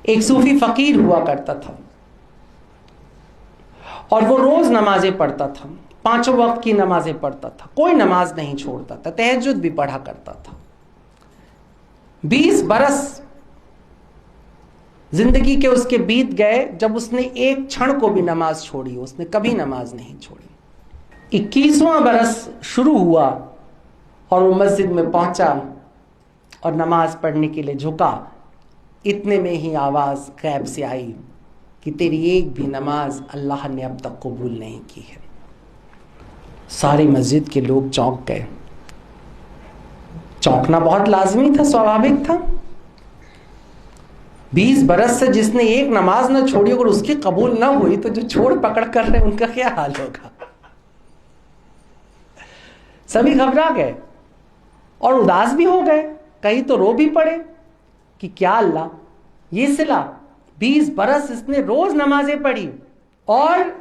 एक सूफी फकीर हुआ करता था और वो रोज नमाजें पढ़ता था, 5 वक्त की नमाजें पढ़ता था, कोई नमाज नहीं छोड़ता था, तहज्जुद भी पढ़ा करता था। 20 बरस जिंदगी के उसके बीत गए जब उसने एक क्षण को भी नमाज छोड़ी, उसने कभी नमाज नहीं छोड़ी। 21वां बरस शुरू हुआ और वो मस्जिद में पहुंचा और नमाज पढ़ने के लिए झुका। इतने में ही आवाज गैब से आई कि तेरी एक भी नमाज अल्लाह ने अब तक कबूल नहीं की है। सारी मस्जिद के लोग चौंक गए। चौंकना बहुत लाजमी था, स्वाभाविक था। 20 बरस से जिसने एक नमाज न छोड़ी, अगर उसकी कबूल ना हुई तो जो छोड़ पकड़ कर रहे उनका क्या हाल होगा। सभी घबरा गए और उदास भी हो गए, कहीं तो रो भी पड़े कि क्या अल्लाह, ये सिला 20 बरस इसने रोज नमाजें पढ़ी और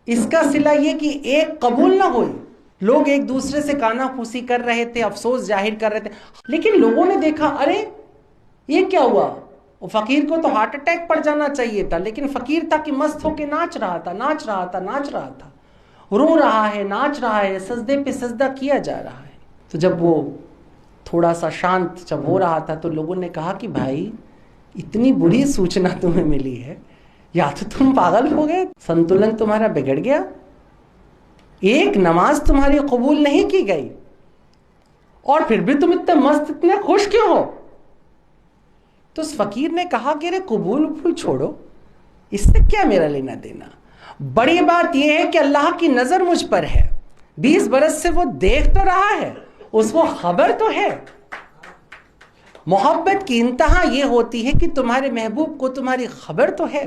इसका सिला ये कि एक कबूल ना हुई। लोग एक दूसरे से कानाफूसी कर रहे थे, अफसोस जाहिर कर रहे थे, लेकिन लोगों ने देखा अरे ये क्या हुआ। वो फकीर को तो हार्ट अटैक पड़ जाना चाहिए था, लेकिन फकीर था कि मस्त होके नाच रहा था, नाच रहा था, नाच रहा था, रो रहा है, नाच रहा है, सजदे पे सजदा किया जा रहा है। तो जब वो थोड़ा सा शांत जब हो रहा था तो लोगों ने कहा कि भाई इतनी बुरी सूचना तुम्हें मिली है, या तो तुम पागल हो गए, संतुलन तुम्हारा बिगड़ गया, एक नमाज तुम्हारी कबूल नहीं की गई और फिर भी तुम इतने मस्त, इतने खुश क्यों हो। तो उस फकीर ने कहा कि अरे कबूल उबूल छोड़ो, इससे क्या मेरा लेना देना, बड़ी बात यह है कि अल्लाह की नजर मुझ पर है, 20 बरस से वो देख तो रहा है, उसको खबर तो है। मोहब्बत की इंतहा यह होती है कि तुम्हारे महबूब को तुम्हारी खबर तो है।